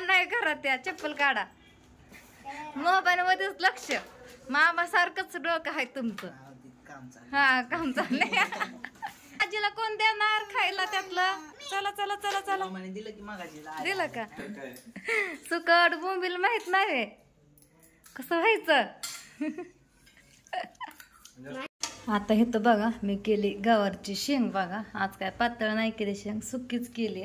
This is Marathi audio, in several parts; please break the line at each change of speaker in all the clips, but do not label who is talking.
नाही घरात या चप्पल काढा मोबाईल मध्येच लक्ष मामा सारखंच डोकं आहे तुमचं हा काम चाललंय आजीला कोण देणार खायला त्यातलं चला चला चला चला दिलं का सुकट बोंबील माहित नाही कसं व्हायचं आता हे तर बघा मी केली गवारची शेंग बघा आज काय पातळ नाही केली शेंग सुकीच केली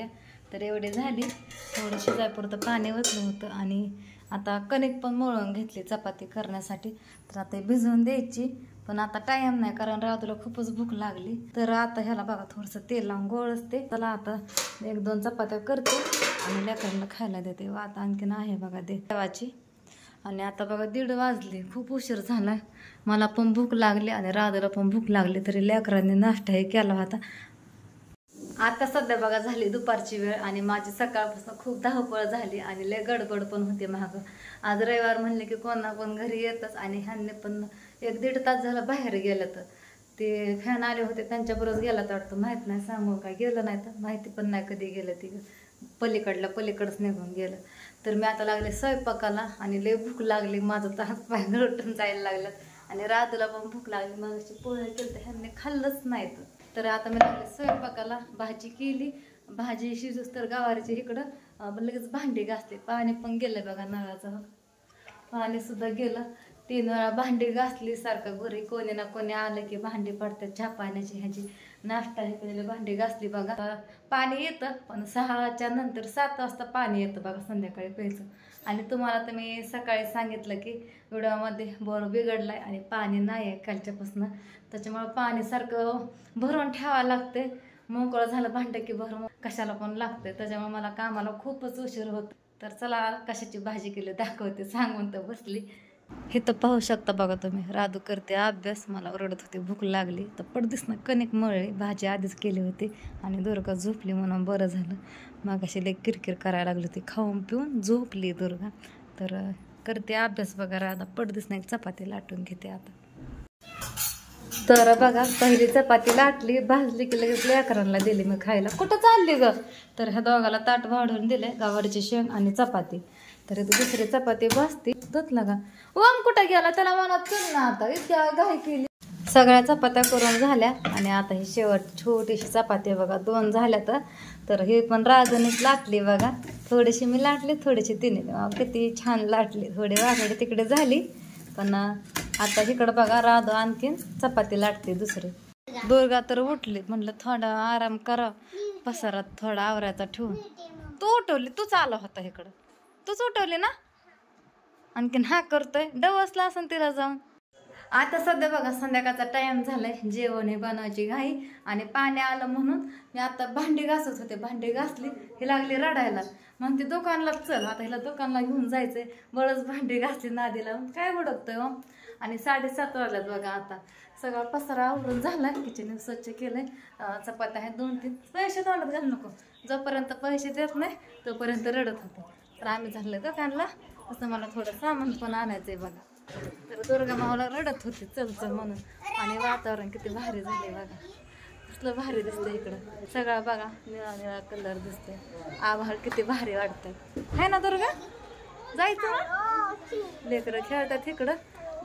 तर एवढी झाली थोडी शिजायपुरतं पाणी ओतलं होतं आणि आता कणिक पण मळून घेतली चपाती करण्यासाठी तर आता भिजवून द्यायची पण आता टाइम नाही कारण रातूला खूपच भूक लागली तर आता ह्याला बघा थोडंसं तेल लावून गोळसते त्याला आता 1-2 चपात्या करते आणि लेकरांना खायला देते आता आणखीन आहे बघा देवाची आणि आता बघा 1:30 वाजले खूप उशीर झाला मला पण भूक लागली आणि राधूला पण भूक लागली तरी लेकरांनी नाश्ताही केला होता आता सध्या बघा झाली दुपारची वेळ आणि माझी सकाळपासून खूप धावपळ झाली आणि लय गडबड पण होती मागं आज रविवार म्हणले की कोण ना कोण घरी येतच आणि ह्यांनी पण 1-1.5 तास झाला बाहेर गेलं तर ते फॅन आले होते त्यांच्याबरोबर गेला तर वाटतं माहीत नाही सांगू काय गेलं नाही तर माहिती पण नाही कधी गेलं ती पलीकडच निघून गेलं तर मी आता लागले स्वयंपाकाला आणि लय भूक लागली माझं तर हातपाय गळून जायला लागलं आणि राधूला पण भूक लागली मगाशी पोहे केलं तर ह्यांनी खाल्लंच नाही तर आता मी लागले स्वयंपाकाला भाजी केली भाजी शिजूस तर गवारीची इकडं लगेच भांडी घासली पाणी पण गेलं बघा नळाचं पाणी सुद्धा गेलं 3 वेळा भांडी घासली सारखं घरी कोणी ना कोणी आलं की भांडी पडतात चहा पाण्याची ह्याची नाश्ता हे केलेली भांडी घासली बघा पाणी येतं पण 6च्या नंतर 7 वाजता पाणी येतं बघा संध्याकाळी प्यायचं आणि तुम्हाला तर मी सकाळी सांगितलं की व्हिडिओमध्ये बोर बिघडलाय आणि पाणी नाही आहे कालच्यापासून त्याच्यामुळे पाणी सारखं भरून ठेवावं लागते मोकळं झालं भांडं की भरून कशाला पण लागते त्याच्यामुळे मला कामाला खूपच उशीर होत तर चला कशाची भाजी केली दाखवते सांगून तर बसली हे तर पाहू शकता बघा तुम्ही राधू करते अभ्यास मला ओरडत होती भूक लागली तर पडदिस ना कणिक मळली भाजी आधीच केली होती आणि दुर्गा झोपली म्हणून बरं झालं मागाशी लई किरकिर करायला लागली होती खाऊन पिऊन झोपली दुर्गा तर करते अभ्यास बघा राधा पडदिस ना एक चपाती लाटून घेते आता तर बघा पहिली चपाती लाटली भाजली की लगेच लेकरांना दिली मी खायला कुठं चालली ग तर ह्या दोघाला ताट वाढून दिले गवारीची शेंग आणि चपाती तर दुसरी चपाती भाजती धुतला का ओम कुठं गेला त्याला मनात चल ना आता इतक्या घाई केली सगळ्या चपात्या करून झाल्या आणि आता ही शेवट छोटीशी चपाती बघा 2 झाल्या तर हे पण राजनीच लाटली बघा थोडीशी मी लाटली थोडीशी तिने किती छान लाटली थोडी वाकडे तिकडे झाली पण आता इकडं बघा राधू आणखीन चपाती लाटते दुसरी दुर्गा तर उठली म्हणलं थोडा आराम करा पसारात थोडा आवरायचा ठेवून तू उठवली तूच आला होता इकडं तूच उठवली ना आणखीन हा करतोय डवसला असं तिला जाऊन आता सध्या बघा संध्याकाळचा टाइम झालाय जेवण हे बनवायची घाई आणि पाणी आलं म्हणून मी आता भांडी घासत होते भांडी घासली ही लागली रडायला मग ती दुकानला चल आता हिला दुकानला घेऊन जायचंय बळच भांडी घासली नादीला काय उडकतोय आणि 7:30 वाजल्यात बघा आता सगळा पसारा आवरून झाला किचन स्वच्छ केलंय चपात्या आहेत 2-3 पैसे तोंडात घालू नको जोपर्यंत पैसे देत नाही तोपर्यंत रडत होते तर आम्ही झालं दुकानला तसं मला थोडं सामान पण आणायचंय बघा तर दुर्गा माऊला रडत होती चल म्हणून आणि वातावरण किती भारी झाले बघा कसलं भारी दिसतंय इकडं सगळा बघा निळा निळा कलर दिसतोय आभाळ किती भारी वाटतंय है ना दुर्गा जायचं ना लेकरं खेळतात इकडं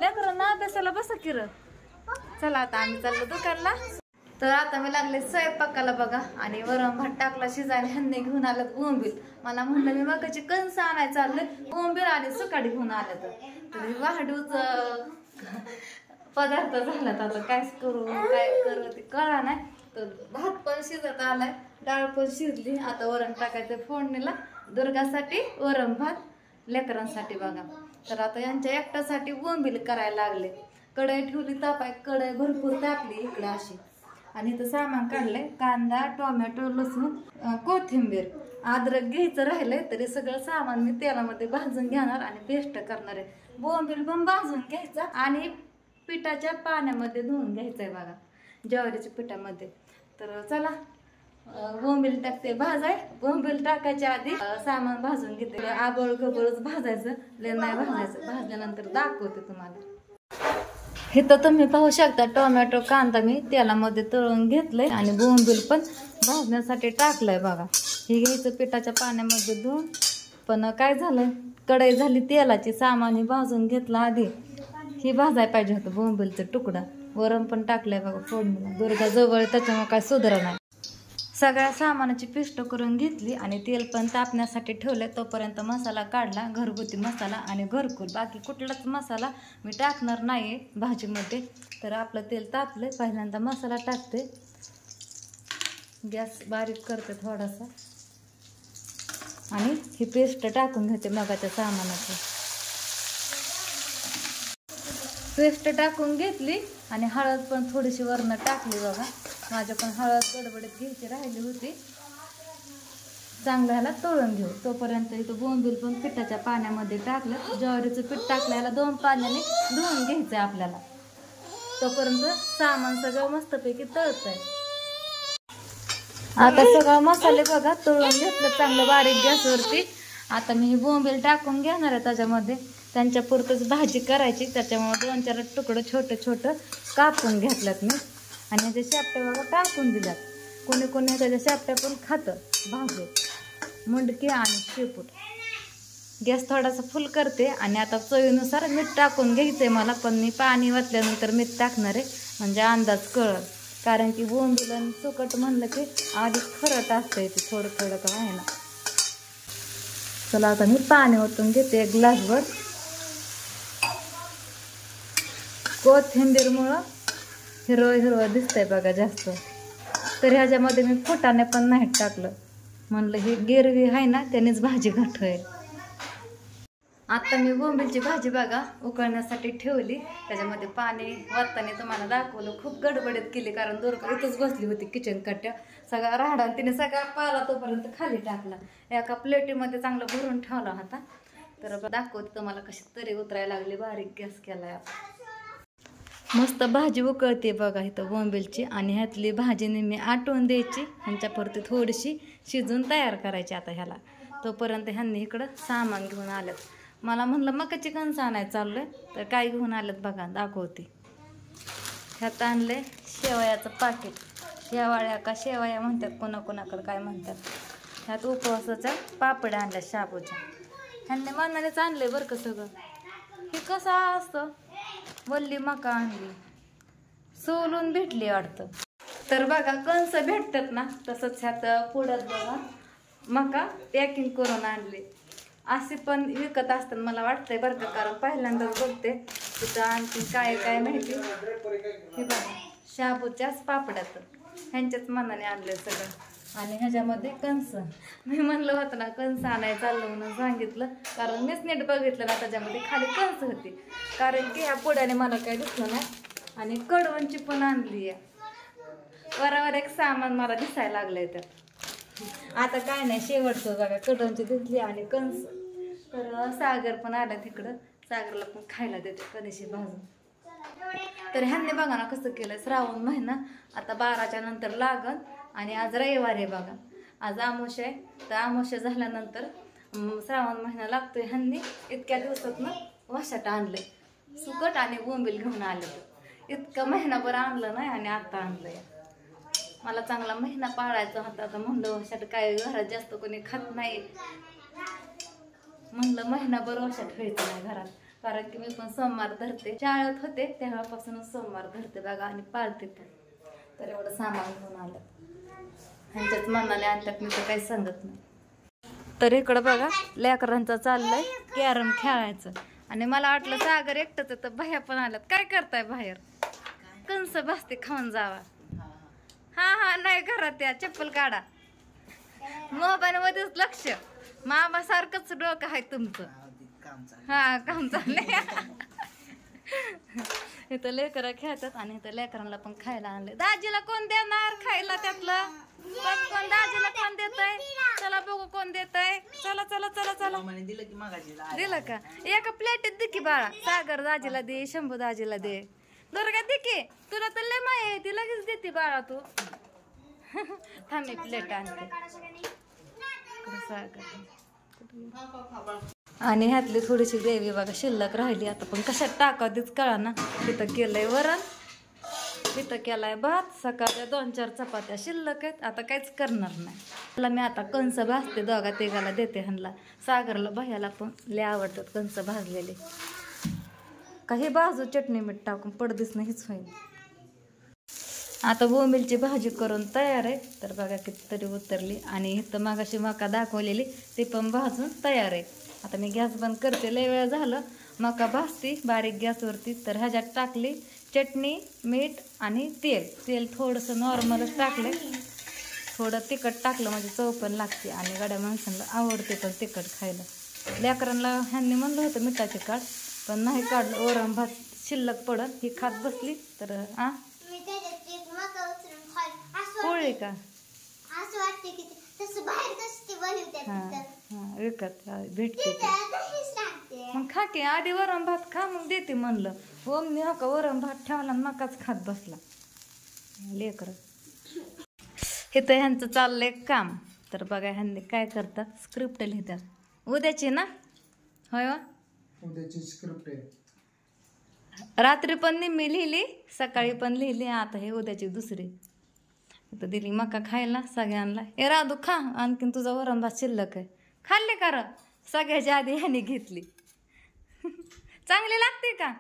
लेकरांना अभ्यासाला बसा किर चला आता आम्ही चाललो दुकानला तर आता मी लागले स्वयंपाकाला बघा आणि वरण भात टाकला शिजायला ह्यांनी घेऊन आलं बोंबील मला म्हणलं मी मगाची कणस आणायचं चाललंय बोंबील आणि सुकाडी घेऊन आलं तर वाढूच पदार्थ झालात आता काय करू ते कळा नाही तर भात पण शिजत आलाय डाळ पण शिजली आता वरण टाकायचं फोडणीला दुर्गासाठी वरण भात लेकरांसाठी बघा तर आता यांच्या एकट्यासाठी बोंबील करायला लागले कढई ठेवली तापाय कढई भरपूर तापली इकडे अशी आणि इथं सामान काढलंय कांदा टोमॅटो लसूण कोथिंबीर अद्रक घ्यायचं राहिलंय तरी सगळं सामान मी तेलामध्ये भाजून घेणार आणि पेस्ट करणार आहे बोंबील पण भाजून घ्यायचा आणि पिठाच्या पाण्यामध्ये धुवून घ्यायचंय बघा ज्वारीच्या पिठामध्ये तर चला बोंबील टाकते भाजाय बोंबील टाकायच्या आधी सामान भाजून घेते आबळ गबळच भाजायचं लय नाही भाजायचं भाजल्यानंतर दाखवते तुम्हाला हे तर तुम्ही पाहू शकता टोमॅटो कांदा मी तेलामध्ये तळून घेतलंय आणि बोंबील पण भाजण्यासाठी टाकलंय बघा हे घ्यायचं पिठाच्या पाण्यामध्ये धुवून पण काय झालं, कढई झाली तेलाची, सामान भाजून घेतला आधी. ही भाजायला पाहिजे होतं बोंबीलचं तुकडा. वरण पण टाकलंय बघा फोडणीला. दुर्गा जवळ त्याच्यामुळे काय सुधारा नाही. सगळ्या सामानाची पेस्ट करून घेतली आणि तेल पण तापण्यासाठी ठेवले. तोपर्यंत मसाला काढला, घरगुती मसाला आणि घरकुल. बाकी कुठलाच मसाला मी टाकणार नाही भाजीमध्ये. तर आपलं तेल तापलं. पहिल्यांदा मसाला टाकते. गॅस बारीक करते थोडासा आणि ही पेस्ट टाकून घेते मगाच्या सामानाची. पेस्ट टाकून घेतली आणि हळद पण थोडीशी वरनं टाकली बघा. माझ्या पण हळद गडबडीत घ्यायची राहिली होती. चांगलं ह्याला तळून घेऊ. तोपर्यंत इथं बोंबील पण पिठाच्या पाण्यामध्ये टाकलं. ज्वारीचं पीठ टाकलं. ह्याला 2 पाण्याने धुवून घ्यायचं आपल्याला. तोपर्यंत सामान सगळं मस्तपैकी तळतंय. आता सगळं मसाले बघा तळून घेतलं चांगलं बारीक गॅसवरती. आता मी बोंबील टाकून घेणार आहे त्याच्यामध्ये. त्यांच्या पुरतच भाजी करायची, त्याच्यामुळे 2-4 तुकडं छोटं छोटं कापून घेतल्यात मी. आणि ह्याच्या शेपट्या बघा टाकून दिल्यात. कोणी कोणी त्याच्या शेपट्या पण खातं भाजी, मुंडकी आणि शेपूट. गॅस थोडासा फुल करते आणि आता चवीनुसार मीठ टाकून घ्यायचंय मला. पण मी पाणी वाचल्यानंतर मीठ टाकणार आहे म्हणजे अंदाज कळल. कारण की बोंबील सुकट म्हणलं की आधी खरट असतंय ते थोडं थोडं का आहे ना. चला आता मी पाणी ओतून घेते 1 ग्लासभर. कोथिंबीरमुळं हिरवं हिरवं दिसतंय बघा जास्त. तर ह्याच्यामध्ये मी फुटाणे पण नाही टाकलं. म्हणलं ही गिरवी आहे ना त्यानेच भाजी घट्ट होईल. आता मी बोंबीलची भाजी बघा उकळण्यासाठी ठेवली. त्याच्यामध्ये पाणी वरताना तुम्हाला दाखवलं. खूप गडबडीत केली कारण दुर्गा इथंच बसली होती किचन कट्ट्या. सगळा राहडा तिने सगळा पाला तोपर्यंत खाली टाकला. एका प्लेटीमध्ये चांगलं भरून ठेवला होता. तर दाखवते तुम्हाला कशी तरी उतरायला लागली. बारीक गॅस केलाय. मस्त भाजी उकळते बघा इथं बोंबीलची. आणि ह्यातली भाजी नेहमी आटवून द्यायची. ह्यांच्यापुरती थोडीशी शिजून तयार करायची. आता ह्याला तोपर्यंत ह्यांनी इकडं सामान घेऊन आलेत. मला म्हणलं मकाची कणसं आणायला चाललंय. तर काय घेऊन आलेत बघा दाखवते. ह्यात आणले शेवयाचं पाकिट. शेवाळ्या का शेवया म्हणतात, कोणाकोणाकडं काय म्हणतात. ह्यात उपवासाच्या पापड्या आणल्या शाबूच्या. ह्यांनी मनानेच आणले बरं का सगळं. हे कसं असतं, वल्ली मका आणली, सोलून भेटली वाटतं. तर बघा कंस भेटतात ना तसंच ह्यात पुढ्यात बघा मका पॅकिंग करून आणले. असे पण विकत असतात मला वाटतंय बरं का. कारण पहिल्यांदाच बघते तिथं आणखी काय काय माहिती. हे बघा शाबूच्याच पापड्यात ह्यांच्याच मनाने आणले सगळं. आणि ह्याच्यामध्ये कंस. मी म्हणलं होतं ना कंस आणायला चाललं म्हणून सांगितलं. कारण मीच नीट बघितलं ना त्याच्यामध्ये खाली कंस होती. कारण की ह्या पुढ्याने मला काही दिसलं नाही. आणि कडवणची पण आणली आहे. वरावर एक सामान मला दिसायला लागलंय त्यात. आता काय नाही शेवटचं बघा कडवणची दिसली आणि कंस. तर सागर पण आला तिकडं. सागरला पण खायला देते कधीशी भाजून. तर ह्यांनी बघा ना कसं केलं. श्रावण महिना आता 12च्या नंतर लागल. आणि आज रविवार आहे बघा. आज अमावस्या आहे. तर अमावस्या झाल्यानंतर श्रावण महिना लागतोय. ह्यांनी इतक्या दिवसातनं वाशाट आणलंय. सुकट आणि बोंबील घेऊन आले. इतकं महिनाभर आणलं नाही आणि आता आणलंय. मला चांगला महिना पाळायचा होता. तर म्हणलं वाशाट काय घरात जास्त कोणी खात नाही. म्हणलं महिनाभर वाशाट व्हायचं नाही घरात. कारण की मी पण सोमवार धरते. शाळेत होते तेव्हापासूनच सोमवार धरते बघा आणि पाळते पण. तर एवढं सामान घेऊन आलं. ह्यांच्याच मनाने आणतात मी तर काही सांगत नाही. तर इकडं बघा लेकरांचं चाललंय कॅरम खेळायचं. आणि मला वाटलं सागर एकटंच आहे तर बाह्या पण आल्यात. काय करताय बाहेर? कंस भासते खाऊन जावा. हा नाही घरात या चप्पल काढा. मोबाईल मध्येच लक्ष. मामा सारखंच डोकं आहे तुमचं. हा काम चाललंय. इथं लेकरं खेळतात आणि इथं लेकरांना पण खायला आणले. दाजीला कोण देणार खायला त्यातलं? कोण दाजीला कोण देतय? चला बघू कोण देतय. चला चला चला चला. दिलं का? एका प्लेटीत दे की बाळा. सागर दाजीला दे, शंभू दाजीला दे. दुर्गा दे की. तुला तर लय माय आहे ती लगेच देते बाळा तू. थांबी प्लेट आणते. आणि ह्यातली थोडीशी ग्रेव्ही बघा शिल्लक राहिली. आता पण कशात टाकावतीच कळा ना. तिथं केलंय वरण इथं केलाय भात, सकाळच्या 2-4 चपात्या शिल्लक आहेत, आता काहीच करणार नाही. त्याला मी आता कंस भाजते, दोघा तिघाला देते ह्यांना. सागरला भैयाला पण लय आवडतात कंस भाजलेले. काही बाजू चटणी मीठ टाकून पडदिस नाहीच होईल. आता बोंबीलची भाजी करून तयार आहे. तर बघा कितीतरी उतरली. आणि इथं मागाशी मका दाखवलेली ती पण भाजून तयार आहे. आता मी गॅस बंद करते, लय वेळ झालं. मका भाजती बारीक गॅसवरती. तर ह्याच्यात टाकली चटणी, मीठ आणि तेल थोडंसं नॉर्मलच टाकलं. थोडं तिखट टाकलं म्हणजे चव पण लागते. आणि गड्या माणसांना आवडते पण तिखट खायला. लेकरांना ह्यांनी म्हणलं होतं मिठाची काढ, पण नाही काढलं. वरण भात शिल्लक पडत ही खात बसली. तर पोळी का विकत भेटते मग खा की. आधी वरण भात खा मग देते म्हणलं. हो मी का वरण भात ठेवला मकाच खात बसला लेकर. हे तर ह्यांचं चाललंय काम. तर बघा ह्यांनी काय करतात, स्क्रिप्ट लिहितात. उद्याची ना होय वा,
उद्याची स्क्रिप्ट आहे.
रात्री पण निम्मी लिहिली, सकाळी पण लिहिली. आता हे उद्याची दुसरी. तर दिली मका खायला सगळ्यांना. ए राधू खा, आणखीन तुझा वरण भात शिल्लक आहे. खाल्ले का र? सगळ्याच्या आधी ह्याने घेतली. चांगली लागते का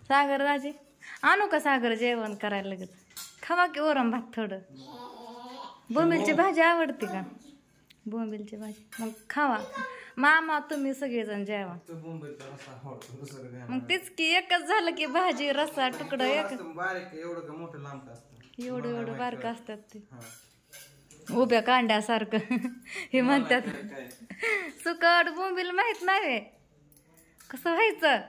सागर राजे? आणू का सागर जेवण करायला लगेच? खावा की वरण भात थोडं. बोंबीलची भाजी आवडते का? बोंबीलची भाजी मग खावा. मामा तुम्ही सगळेजण जेवा. मग तेच की एकच झालं की भाजी रस्सा तुकडं एक. एवढं बारकं असतात ते उभ्या कांड्यासारखं. हे म्हणतात सुकट बोंबील माहित नाही कसं व्हायचं.